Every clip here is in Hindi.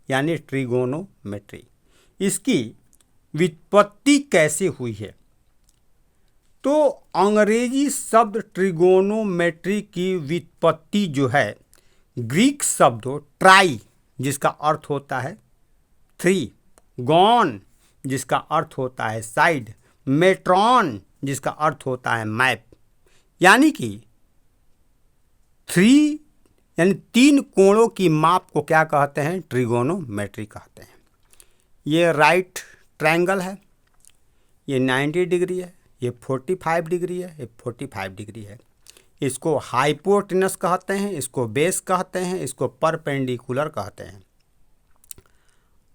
यानी ट्रिगोनोमेट्री। इसकी व्युत्पत्ति कैसे हुई है? तो अंग्रेजी शब्द ट्रिगोनोमेट्री की व्युत्पत्ति जो है ग्रीक शब्द ट्राई जिसका अर्थ होता है थ्री, गॉन जिसका अर्थ होता है साइड, मेट्रॉन जिसका अर्थ होता है मैप, यानी कि थ्री यानी तीन कोणों की माप को क्या कहते हैं? ट्रिगोनोमेट्री कहते हैं। ये राइट ट्रायंगल है, ये 90 डिग्री है, ये 45 डिग्री है, ये 45 डिग्री है। इसको हाइपोटेनस कहते हैं, इसको बेस कहते हैं, इसको परपेंडिकुलर कहते हैं।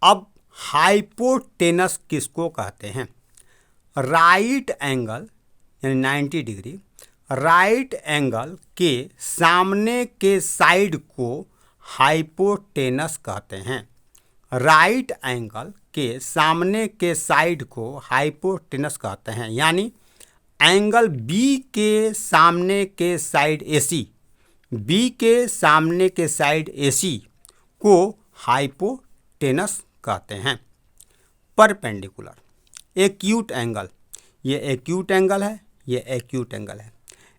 अब हाइपोटेनस किसको कहते हैं? राइट एंगल यानी 90 डिग्री, राइट एंगल के सामने के साइड को हाइपोटेनस कहते हैं। राइट एंगल के सामने के साइड को हाइपोटेनस कहते हैं, यानी एंगल बी के सामने के साइड एसी, बी के सामने के साइड एसी को हाइपोटेनस कहते हैं। परपेंडिकुलर एक्यूट एंगल, ये एक्यूट एंगल है, ये एक्यूट एंगल है।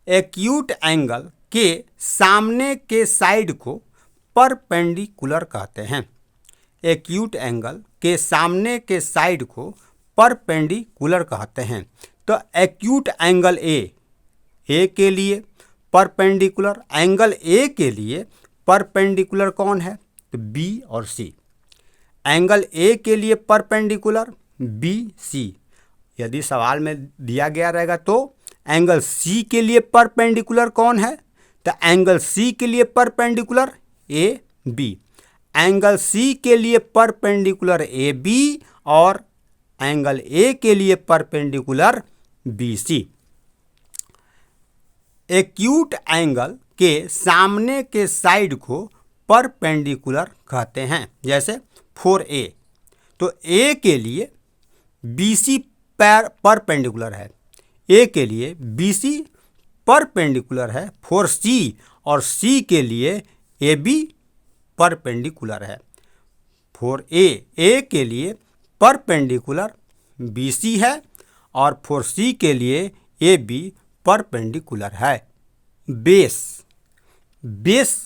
एक्यूट एंगल के सामने के साइड को परपेंडिकुलर कहते हैं। एक्यूट एंगल के सामने के साइड को परपेंडिकुलर कहते हैं। तो एक्यूट एंगल ए के लिए परपेंडिकुलर, एंगल ए के लिए परपेंडिकुलर कौन है? तो बी और सी। एंगल ए के लिए परपेंडिकुलर बी सी। यदि सवाल में दिया गया रहेगा तो एंगल सी के लिए परपेंडिकुलर कौन है? तो एंगल सी के लिए perpendicular A B. Angle C के लिए परपेंडिकुलर ए बी और एंगल ए के लिए perpendicular B C. Acute angle के सामने के साइड को परपेंडिकुलर कहते हैं। जैसे 4A, तो ए के लिए BC परपेंडिकुलर है, ए के लिए BC परपेंडिकुलर है 4C, और C के लिए AB परपेंडिकुलर है 4A। ए के लिए परपेंडिकुलर BC है और 4C के लिए AB परपेंडिकुलर है। बेस, बेस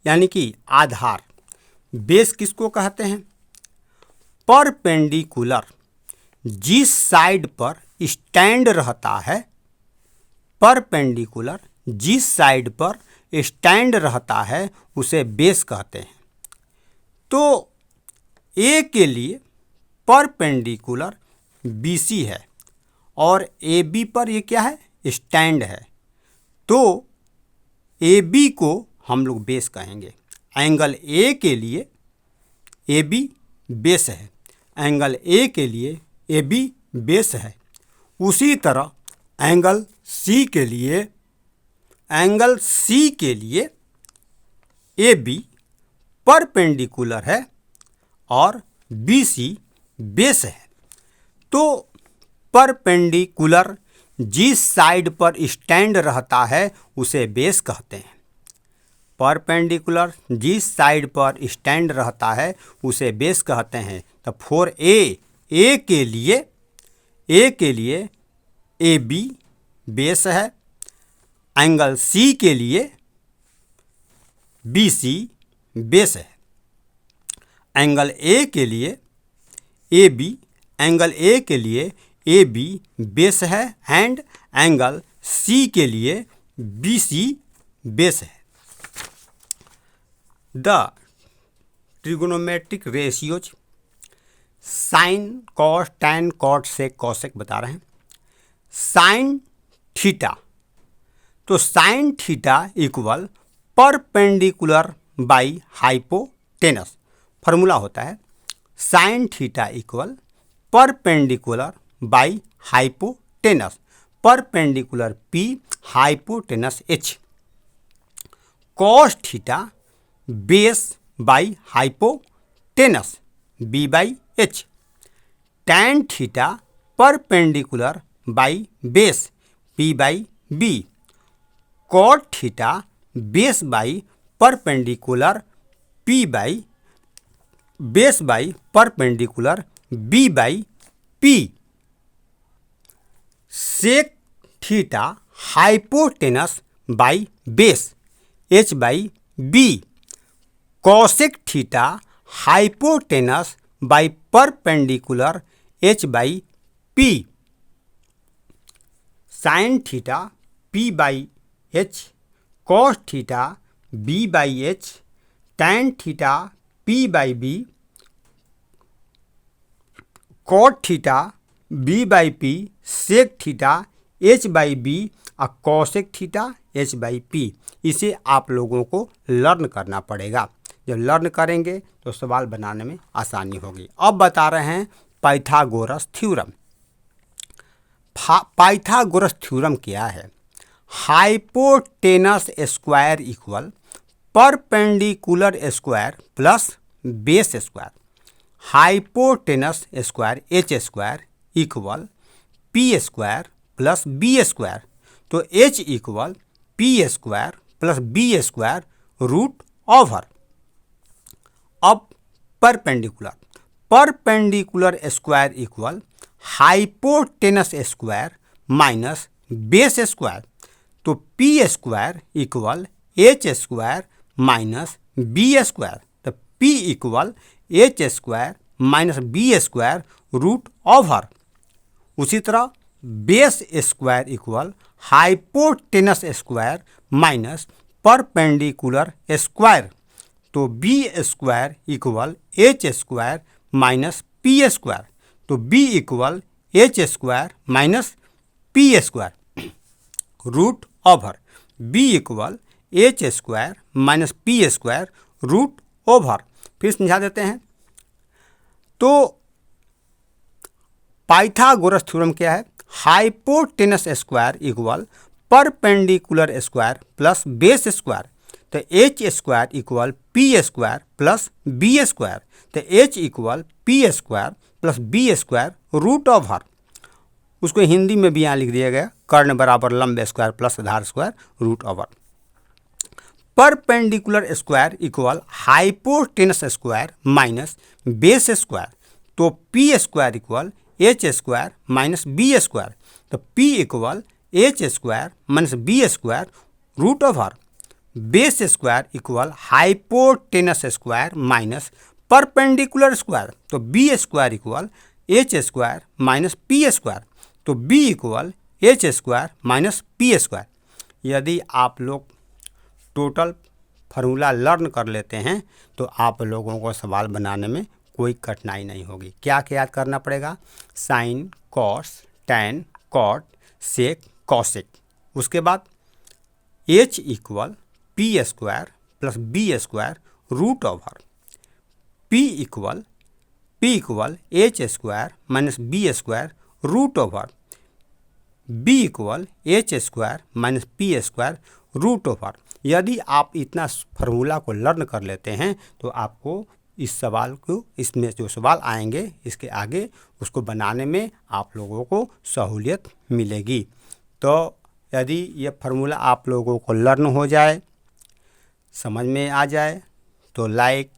यानी कि आधार। बेस किसको कहते हैं? परपेंडिकुलर जिस साइड पर स्टैंड रहता है, परपेंडिकुलर जिस साइड पर स्टैंड रहता है उसे बेस कहते हैं। तो ए के लिए परपेंडिकुलर BC है और AB पर ये क्या है? स्टैंड है, तो AB को हम लोग बेस कहेंगे। एंगल ए के लिए AB बेस है, एंगल ए के लिए AB बेस है। उसी तरह एंगल C के लिए AB परपेंडिकुलर है और BC बेस है। तो परपेंडिकुलर जिस साइड पर स्टैंड रहता है उसे बेस कहते हैं। परपेंडिकुलर जिस साइड पर स्टैंड रहता है उसे बेस कहते हैं। तो 4A, ए के लिए AB बेस है, एंगल C के लिए BC बेस है। एंगल A के लिए AB, एंगल A के लिए AB बेस है एंड एंगल C के लिए BC बेस है। The trigonometric ratios sine, cos, tan, cot, sec, cosec बता रहे हैं। साइन थीटा, तो sine theta equal perpendicular by hypotenuse. Formula होता है sine theta equal perpendicular by hypotenuse, perpendicular P, hypotenuse H। Cos theta base by hypotenuse B by H। Tan theta perpendicular by base P by B। Cot theta base by perpendicular P by base by perpendicular B by P, sec theta hypotenuse by base H by B, cosec theta hypotenuse by perpendicular H by P, sine theta P by H, cos theta B by H, tan theta P by B, cot theta B by P, sec theta H by B और cosec theta H by P. इसे आप लोगों को लर्न करना पड़ेगा। जब लर्न करेंगे तो सवाल बनाने में आसानी होगी। अब बता रहे हैं पाइथागोरस थ्योरम। पाइथागोरस थ्योरम क्या है? Hypotenuse square equal perpendicular square plus base square. Hypotenuse square h square equal P square plus B square. तो h equal P square plus B square root over. अब perpendicular square equal hypotenuse square minus base square. तो p square equal H square minus B square. तो p equal H square minus B square root over. उसी तरह base square equal hypotenuse square minus perpendicular square. तो b square equal H square minus P square. तो b equal H square minus P square root over B equal H square minus P square root over. फिर समझा देते हैं। तो पाइथागोरस थ्योरम क्या है? Hypotenuse square equal perpendicular square plus base square. तो h square equal P square plus B square. तो h equal P square plus B square root over. उसको हिंदी में भी यहाँ लिख दिया गया, कर्ण बराबर लंब स्क्वायर प्लस आधार square root over. Perpendicular square equal hypotenuse square minus base square. तो p square equal H square minus B square. तो p equal H square minus B square root over. Base square equal hypotenuse square minus perpendicular square. तो b square equal H square minus P square. तो b equal H square minus P square. यदि आप लोग टोटल फार्मूला लर्न कर लेते हैं तो आप लोगों को सवाल बनाने में कोई कठिनाई नहीं होगी। क्या क्या याद करना पड़ेगा? Sine, cos, tan, cot, sec, cosec. उसके बाद H equal P square plus B square root over. P equal H square minus B square root over. B equal H square minus P square root over. यदि आप इतना फार्मूला को लर्न कर लेते हैं तो आपको इस सवाल को, इसमें जो सवाल आएंगे इसके आगे उसको बनाने में आप लोगों को सहूलियत मिलेगी। तो यदि ये फार्मूला आप लोगों को लर्न हो जाए, समझ में आ जाए, तो लाइक,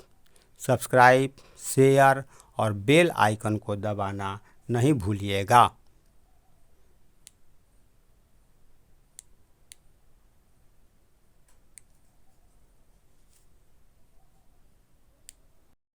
सब्सक्राइब, शेयर और बेल आइकन को दबाना नहीं भूलिएगा।